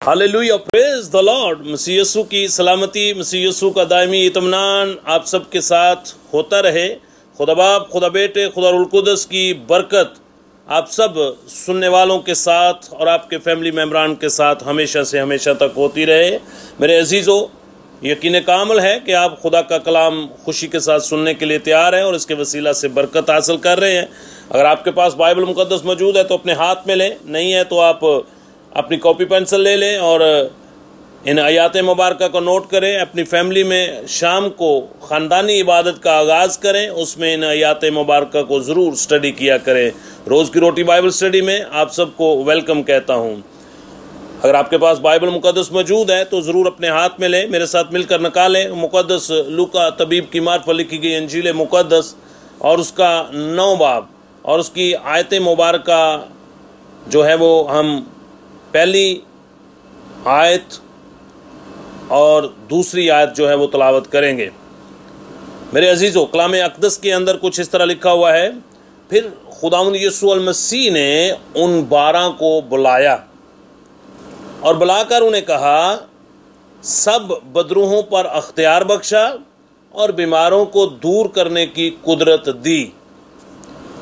Hallelujah, praise the Lord. मसीह यीशु की सलामती, मसीह यीशु का दायमी इत्मीनान आप सबके साथ होता रहे। खुदा बाप, खुदा बेटे, खुदा रूह कुदस की बरकत आप सब सुनने वालों के साथ और आपके फैमिली मेम्बरान के साथ हमेशा से हमेशा तक होती रहे। मेरे अजीज़ों, यकीन कामिल है कि आप खुदा का कलाम खुशी के साथ सुनने के लिए तैयार हैं और इसके वसीला से बरकत हासिल कर रहे हैं। अगर आपके पास बाइबल मुकद्दस मौजूद है तो अपने हाथ में लें, नहीं है तो आप अपनी कॉपी पेंसिल ले लें और इन आयात मुबारक को नोट करें। अपनी फैमिली में शाम को ख़ानदानी इबादत का आगाज़ करें, उसमें इन आयात मुबारक को ज़रूर स्टडी किया करें। रोज़ की रोटी बाइबल स्टडी में आप सबको वेलकम कहता हूँ। अगर आपके पास बाइबल मुकद्दस मौजूद है तो ज़रूर अपने हाथ में लें, मेरे साथ मिलकर निकालें मुकद्दस लूका तबीब की मार्फत लिखी गई इंजील मुकद्दस और उसका 9 बाब और उसकी आयत मुबारक जो है वो हम पहली आयत और दूसरी आयत जो है वो तलावत करेंगे। मेरे अजीज़ों, कलाम अक़दस के अंदर कुछ इस तरह लिखा हुआ है, फिर खुदावंद यीशु अल मसीह ने उन 12 को बुलाया और बुलाकर उन्हें कहा, सब बदरूहों पर अख्तियार बख्शा और बीमारों को दूर करने की कुदरत दी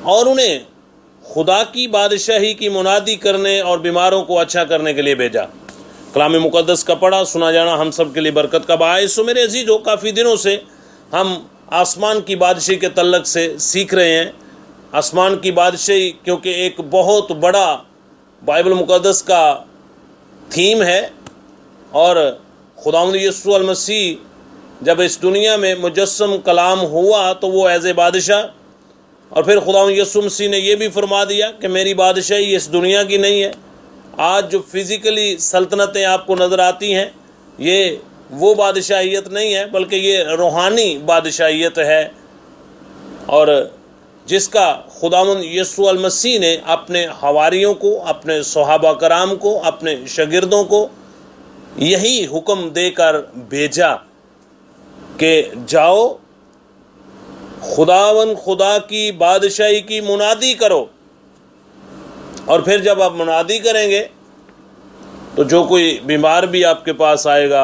और उन्हें खुदा की बादशाही की मुनादी करने और बीमारों को अच्छा करने के लिए भेजा। कलाम मुकद्दस का पढ़ा सुना जाना हम सब के लिए बरकत का बायस हो। मेरे अजीज़ों, काफ़ी दिनों से हम आसमान की बादशाही के तल्लक से सीख रहे हैं। आसमान की बादशाही क्योंकि एक बहुत बड़ा बाइबल मुकद्दस का थीम है और खुदावंद यीशु अल मसीह जब इस दुनिया में मुजस्सम कलाम हुआ तो वो एज ए बादशाह, और फिर खुदावंद यीशु मसीह ने यह भी फरमा दिया कि मेरी बादशाही इस दुनिया की नहीं है। आज जो फिज़िकली सल्तनतें आपको नज़र आती हैं ये वो बादशाहियत नहीं है, बल्कि ये रूहानी बादशाहियत है और जिसका खुदावंद यीशु अल मसीह ने अपने हवारियों को, अपने सहाबा कराम को, अपने शागिर्दों को यही हुक्म देकर भेजा कि जाओ खुदा की बादशाही की मुनादी करो, और फिर जब आप मुनादी करेंगे तो जो कोई बीमार भी आपके पास आएगा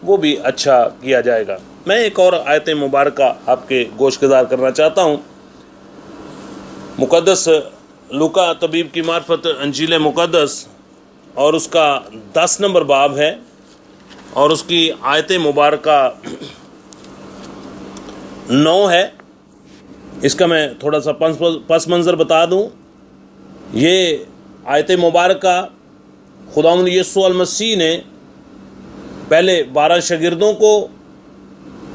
वो भी अच्छा किया जाएगा। मैं एक और आयत मुबारक आपके गोशगुजार करना चाहता हूँ। मुकद्दस लूका तबीब की मार्फत इंजील मुकद्दस और उसका 10 नंबर बाब है और उसकी आयत मुबारक 9 है। इसका मैं थोड़ा सा पस मंज़र बता दूं। ये आयत मुबारक खुदावंद यीशु अल मसीह ने पहले 12 शागिर्दों को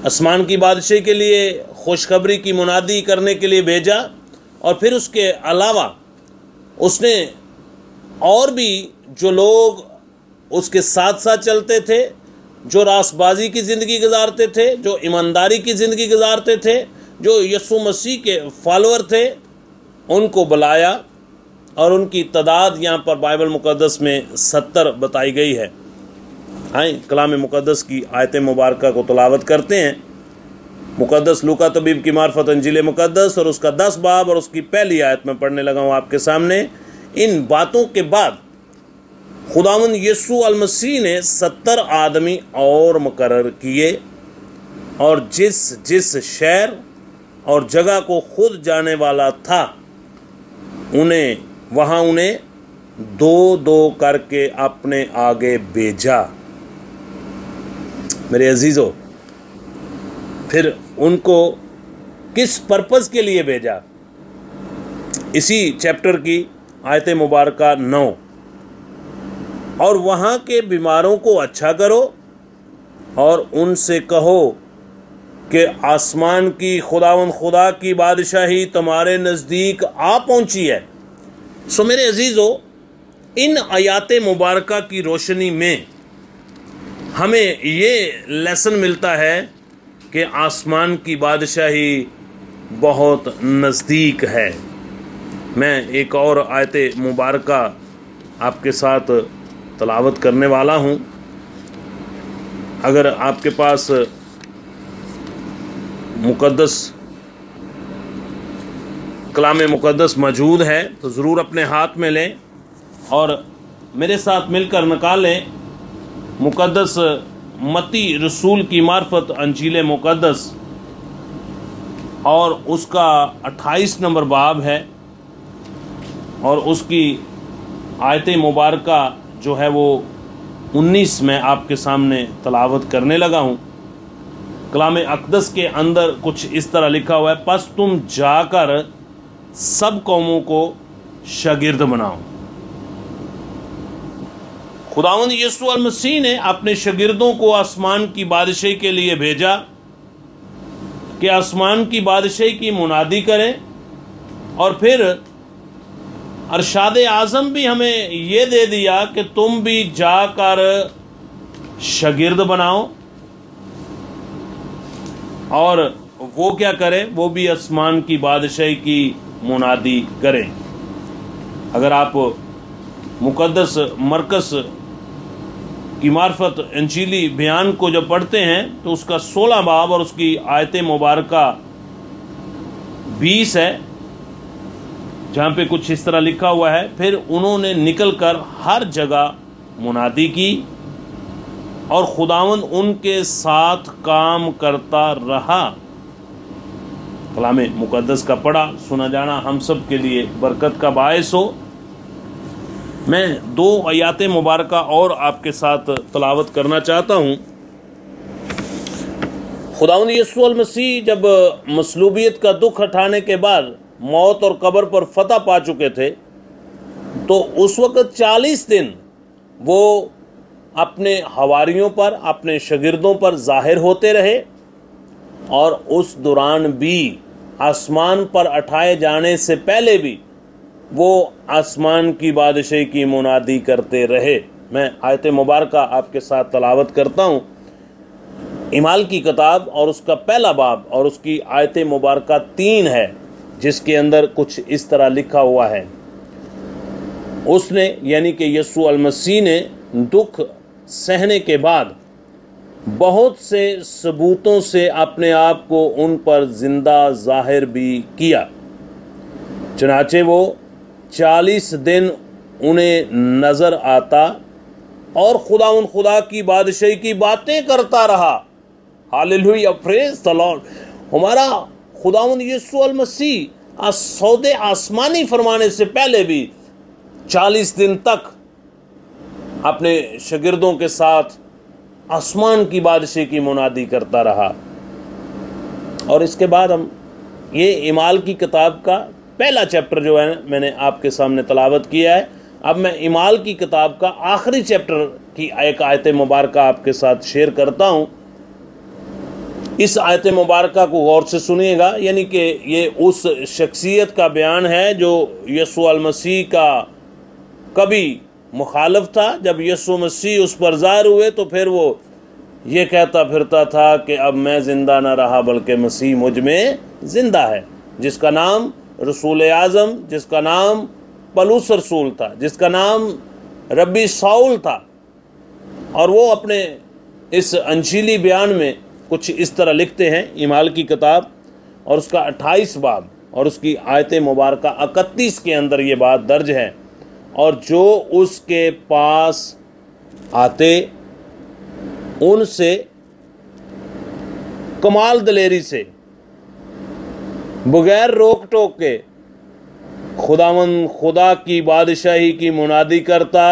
आसमान की बादशाही के लिए खुशखबरी की मुनादी करने के लिए भेजा और फिर उसके अलावा उसने और भी जो लोग उसके साथ साथ चलते थे, जो रासबाजी की ज़िंदगी गुजारते थे, जो ईमानदारी की ज़िंदगी गुजारते थे, जो यीशु मसीह के फॉलोअर थे, उनको बुलाया और उनकी तादाद यहाँ पर बाइबल मुकद्दस में 70 बताई गई है। आए कलाम मुकद्दस की आयत मुबारक को तलावत करते हैं। मुकद्दस लूका तबीब की मार्फत इंजील मुकद्दस और उसका 10 बाब और उसकी पहली आयत में पढ़ने लगा हूँ आपके सामने। इन बातों के बाद खुदावंद यीशु अल मसीह ने 70 आदमी और मुकर्रर किए और जिस जिस शहर और जगह को खुद जाने वाला था उन्हें 2-2 करके अपने आगे भेजा। मेरे अजीज़ों, फिर उनको किस पर्पज़ के लिए भेजा? इसी चैप्टर की आयत मुबारक 9, और वहाँ के बीमारों को अच्छा करो और उनसे कहो कि आसमान की खुदा की बादशाही तुम्हारे नज़दीक आ पहुँची है। सो मेरे अजीज़ों, इन आयात मुबारक की रोशनी में हमें ये लेसन मिलता है कि आसमान की बादशाही बहुत नज़दीक है। मैं एक और आयत मुबारक आपके साथ तलावत करने वाला हूँ। अगर आपके पास मुकद्दस कलाम मुकद्दस मौजूद है तो ज़रूर अपने हाथ में लें और मेरे साथ मिलकर निकालें मुक़द्दस मत्ती रसूल की मार्फत अंजील मुक़द्दस और उसका 28 नंबर बाब है और उसकी आयत मुबारका जो है वो 19 में आपके सामने तलावत करने लगा हूँ। कलाम अक़दस के अंदर कुछ इस तरह लिखा हुआ है, बस तुम जाकर सब कौमों को शागिर्द बनाओ। खुदावंद यीशु अल मसीह ने अपने शागिर्दों को आसमान की बादशाही के लिए भेजा कि आसमान की बादशाही की मुनादी करें, और फिर अरशाद आज़म भी हमें ये दे दिया कि तुम भी जाकर शागिर्द बनाओ, और वो क्या करें, वो भी आसमान की बादशाही की मुनादी करें। अगर आप मुक़द्दस मरकस की मार्फत इंजीली बयान को जब पढ़ते हैं तो उसका 16 बाब और उसकी आयत मुबारका 20 है, जहाँ पे कुछ इस तरह लिखा हुआ है, फिर उन्होंने निकलकर हर जगह मुनादी की और खुदावंद उनके साथ काम करता रहा। कलाम मुक़द्दस का पढ़ा सुना जाना हम सब के लिए बरकत का बायस हो। मैं 2 आयत मुबारका और आपके साथ तलावत करना चाहता हूँ। खुदावंद यीशु अल मसीह जब मसलूबियत का दुख उठाने के बाद मौत और कब्र पर फतह पा चुके थे, तो उस वक़्त 40 दिन वो अपने हवारियों पर, अपने शागिर्दों पर ज़ाहिर होते रहे, और उस दौरान भी आसमान पर उठाए जाने से पहले भी वो आसमान की बादशाही की मुनादी करते रहे। मैं आयत मुबारका आपके साथ तलावत करता हूँ। इमाल की किताब और उसका पहला बाब और उसकी आयत मुबारका 3 है, जिसके अंदर कुछ इस तरह लिखा हुआ है, उसने यानी कि यीशु अल मसीह ने दुख सहने के बाद बहुत से सबूतों से अपने आप को उन पर जिंदा जाहिर भी किया। चनाचे वो 40 दिन उन्हें नज़र आता और खुदा की बादशाही की बातें करता रहा। Hallelujah, praise the Lord. हमारा खुदावंद यीशु अल मसीह सौदे आसमानी फरमाने से पहले भी 40 दिन तक अपने शागिर्दों के साथ आसमान की बादशाही की मुनादी करता रहा। और इसके बाद हम ये इमाल की किताब का पहला चैप्टर जो है मैंने आपके सामने तलावत किया है। अब मैं इमाल की किताब का आखिरी चैप्टर की एक आयत मुबारका आपके साथ शेयर करता हूँ। इस आयत मुबारका को गौर से सुनिएगा, यानी कि ये उस शख्सियत का बयान है जो यीशु अल मसीह का कभी मुखालिफ था। जब यीशु मसीह उस पर ज़ाहिर हुए तो फिर वो ये कहता फिरता था कि अब मैं ज़िंदा न रहा बल्कि मसीह मुझ में ज़िंदा है, जिसका नाम रसूल आज़म, जिसका नाम पलूस रसूल था, जिसका नाम रब्बी साउल था। और वो अपने इस अंजीली बयान में कुछ इस तरह लिखते हैं, इमाल की किताब और उसका 28 बाब और उसकी आयत मुबारका 31 के अंदर ये बात दर्ज है, और जो उसके पास आते उनसे कमाल दलेरी से बगैर रोक टोक के खुदावंद खुदा की बादशाही की मुनादी करता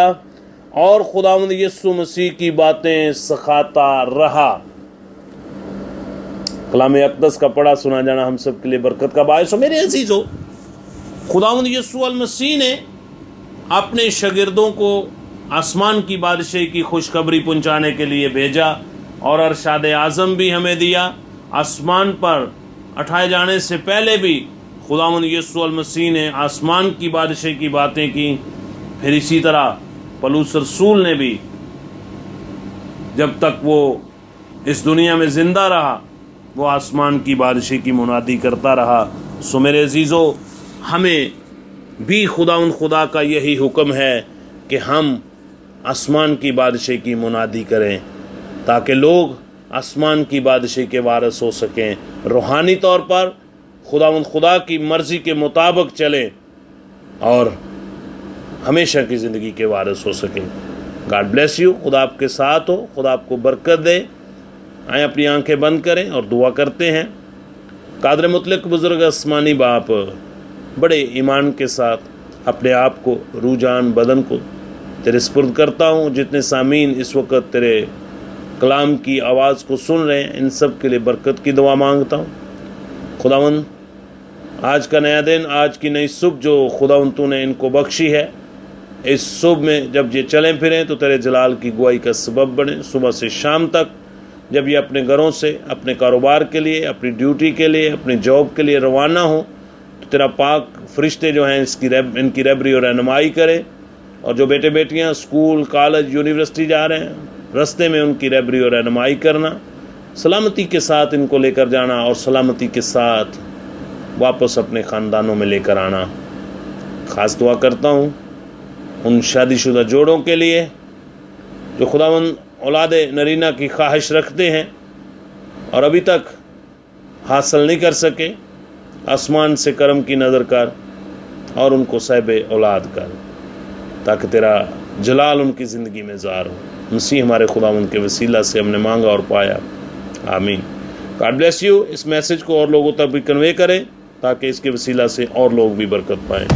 और खुदावंद यीशु मसीह की बातें सिखाता रहा। कलाम अक़दस का पढ़ा सुना जाना हम सब के लिए बरकत का बायस हो। मेरे अजीज़ों, खुदावंद यीशु अल मसीह ने अपने शागिर्दों को आसमान की बादशाही की खुशखबरी पहुंचाने के लिए भेजा, और अरशाद आज़म भी हमें दिया। आसमान पर उठाए जाने से पहले भी खुदावंद यीशु अल मसीह ने आसमान की बादशाही की बातें की। फिर इसी तरह पलूस रसूल ने भी, जब तक वो इस दुनिया में ज़िंदा रहा, वो आसमान की बादशाही की मुनादी करता रहा। सो मेरे अजीज़ों, हमें भी खुदावंद खुदा का यही हुक्म है कि हम आसमान की बादशाही की मुनादी करें, ताकि लोग आसमान की बादशाही के वारिस हो सकें, रूहानी तौर पर खुदावंद खुदा की मर्ज़ी के मुताबिक चलें और हमेशा की ज़िंदगी के वारिस हो सकें। God bless you. खुदा आपके साथ हो, खुदा आपको बरकत दे। आए अपनी आंखें बंद करें और दुआ करते हैं। कादर मुतलक बुजुर्ग आसमानी बाप, बड़े ईमान के साथ अपने आप को, रूजान बदन को तेरे स्पुर्द करता हूँ। जितने सामीन इस वक्त तेरे कलाम की आवाज़ को सुन रहे हैं, इन सब के लिए बरकत की दुआ मांगता हूँ। खुदावन, आज का नया दिन, आज की नई सुबह जो खुदावन तूने इनको बख्शी है, इस सुबह में जब ये चलें फिरें तो तेरे जलाल की गुआई का सबब बने। सुबह से शाम तक जब ये अपने घरों से, अपने कारोबार के लिए, अपनी ड्यूटी के लिए, अपनी जॉब के लिए रवाना हो, तो तेरा पाक फरिश्ते जो हैं इनकी रहबरी और रहनुमाई करे। और जो बेटे बेटियां स्कूल, कॉलेज, यूनिवर्सिटी जा रहे हैं, रास्ते में उनकी रहबरी और रहनुमाई करना, सलामती के साथ इनको लेकर जाना और सलामती के साथ वापस अपने ख़ानदानों में लेकर आना। ख़ास दुआ करता हूँ उन शादीशुदा जोड़ों के लिए जो खुदावन औलाद नरीना की ख्वाहिश रखते हैं और अभी तक हासिल नहीं कर सके। आसमान से करम की नज़र कर और उनको साहिब औलाद कर, ताकि तेरा जलाल उनकी ज़िंदगी में ज़ाहिर हो। मसीह हमारे खुदावन के वसीला से हमने मांगा और पाया, आमीन। God bless you. इस मैसेज को और लोगों तक भी कन्वे करें ताकि इसके वसीला से और लोग भी बरकत पाएँ।